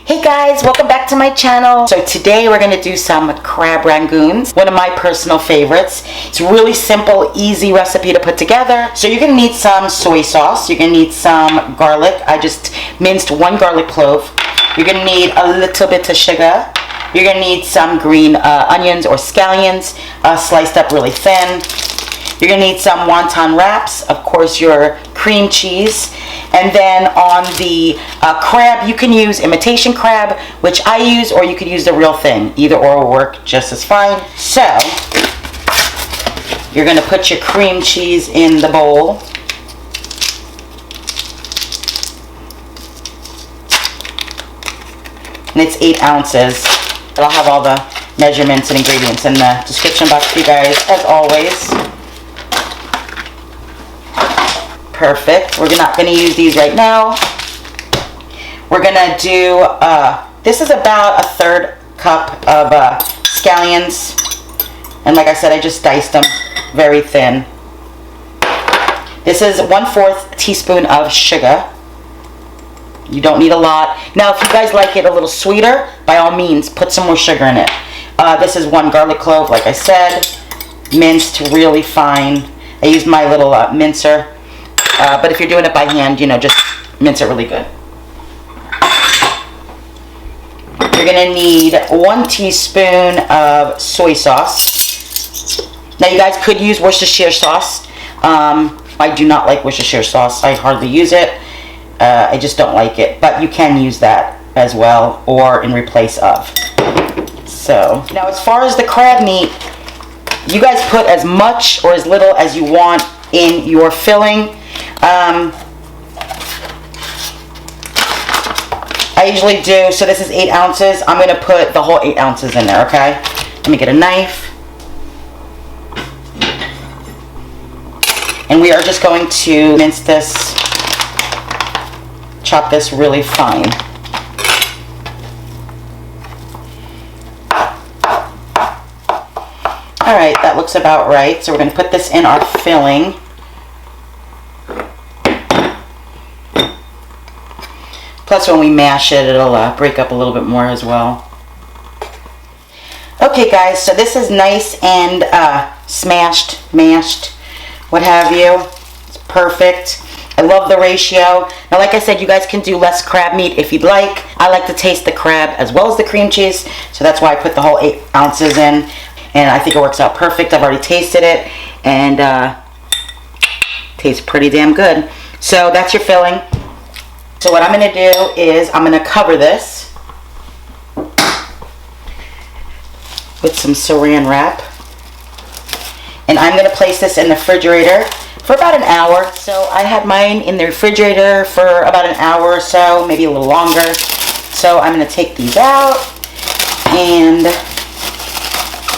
Hey guys, welcome back to my channel. So today we're going to do some crab rangoons, one of my personal favorites. It's a really simple, easy recipe to put together. So you're going to need some soy sauce, you're going to need some garlic. I just minced 1 garlic clove. You're going to need a little bit of sugar. You're going to need some green onions or scallions, sliced up really thin. You're going to need some wonton wraps, of course your cream cheese, and then on the crab you can use imitation crab, which I use, or you could use the real thing. Either or will work just as fine. So you're going to put your cream cheese in the bowl. And it's 8 ounces. I'll have all the measurements and ingredients in the description box for you guys, as always. Perfect. We're not going to use these right now. We're going to do, this is about a 1/3 cup of scallions. And like I said, I just diced them very thin. This is 1/4 teaspoon of sugar. You don't need a lot. Now, if you guys like it a little sweeter, by all means, put some more sugar in it. This is 1 garlic clove, like I said, minced really fine. I used my little mincer. But if you're doing it by hand, you know, just mince it really good. You're going to need 1 teaspoon of soy sauce. Now, you guys could use Worcestershire sauce. I do not like Worcestershire sauce. I hardly use it. I just don't like it. But you can use that as well, or in replace of. So, now as far as the crab meat, you guys put as much or as little as you want in your filling. I usually do, so this is 8 ounces. I'm going to put the whole 8 ounces in there, okay? Let me get a knife. And we are just going to mince this, chop this really fine. Alright, that looks about right. So we're going to put this in our filling. Plus, when we mash it, it'll break up a little bit more as well. Okay, guys, so this is nice and smashed, mashed, what have you. It's perfect. I love the ratio. Now, like I said, you guys can do less crab meat if you'd like. I like to taste the crab as well as the cream cheese, so that's why I put the whole 8 ounces in. And I think it works out perfect. I've already tasted it, and tastes pretty damn good. So that's your filling. So what I'm going to do is I'm going to cover this with some saran wrap, and I'm going to place this in the refrigerator for about an hour. So I had mine in the refrigerator for about an hour or so, maybe a little longer. So I'm going to take these out and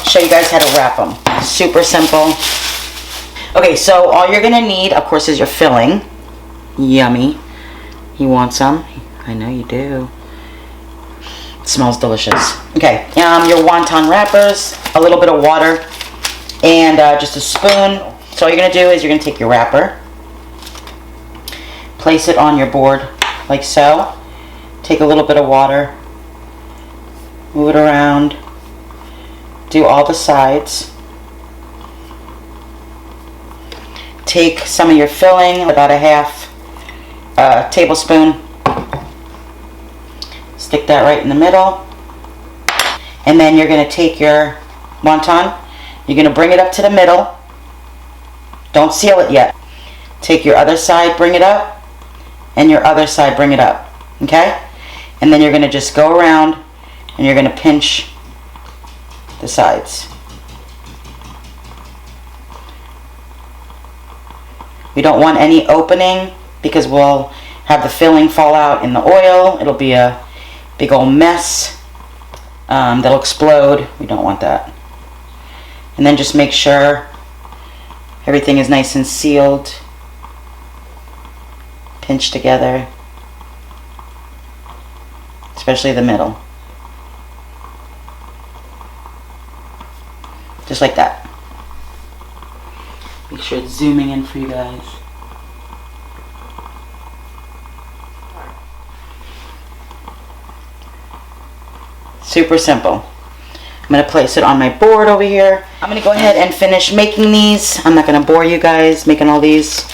show you guys how to wrap them. Super simple. Okay, so all you're going to need, of course, is your filling. Yummy. You want some? I know you do. It smells delicious. Okay, your wonton wrappers, a little bit of water, and just a spoon. So all you're going to do is you're going to take your wrapper, place it on your board like so, take a little bit of water, move it around, do all the sides, take some of your filling, about a half tablespoon, stick that right in the middle, and then you're going to take your wonton, you're going to bring it up to the middle, don't seal it yet, take your other side, bring it up, and your other side, bring it up, okay? And then you're going to just go around and you're going to pinch the sides. We don't want any opening, because we'll have the filling fall out in the oil. It'll be a big old mess that'll explode. We don't want that. And then just make sure everything is nice and sealed, pinched together, especially the middle. Just like that. Make sure it's zooming in for you guys. Super simple. I'm going to place it on my board over here. I'm going to go ahead and finish making these. I'm not going to bore you guys making all these.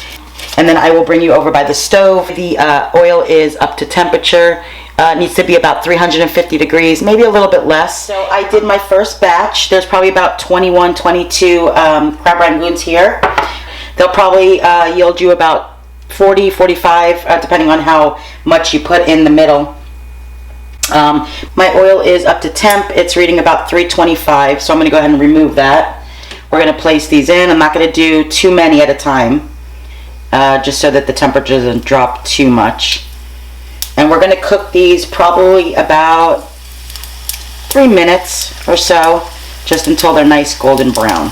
And then I will bring you over by the stove. The oil is up to temperature. It needs to be about 350 degrees, maybe a little bit less. So I did my first batch. There's probably about 21, 22 crab rangoons here. They'll probably yield you about 40, 45, depending on how much you put in the middle. My oil is up to temp. It's reading about 325, so I'm going to go ahead and remove that. We're going to place these in. I'm not going to do too many at a time, just so that the temperature doesn't drop too much. And we're going to cook these probably about 3 minutes or so, just until they're nice golden brown.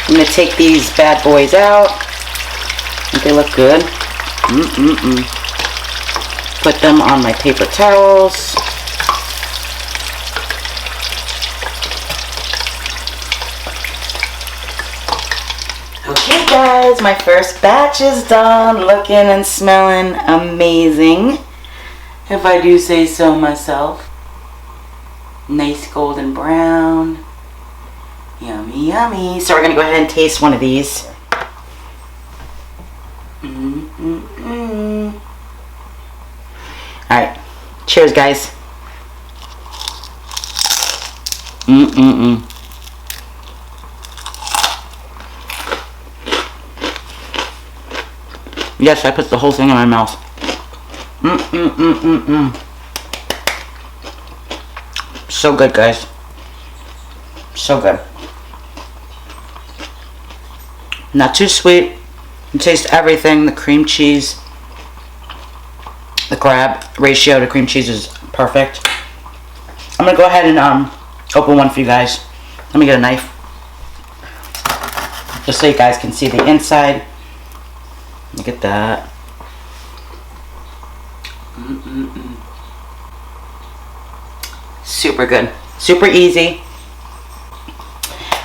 I'm going to take these bad boys out. I think they look good. Put them on my paper towels. Okay guys, my first batch is done. Looking and smelling amazing, if I do say so myself. Nice golden brown. Yummy, yummy. So we're going to go ahead and taste one of these. Alright, cheers guys. Yes, I put the whole thing in my mouth. So good guys. So good. Not too sweet. You taste everything, the cream cheese. The crab ratio to cream cheese is perfect. I'm going to go ahead and open one for you guys. Let me get a knife. Just so you guys can see the inside. Look at that. Super good. Super easy.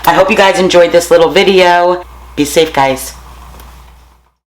I hope you guys enjoyed this little video. Be safe guys.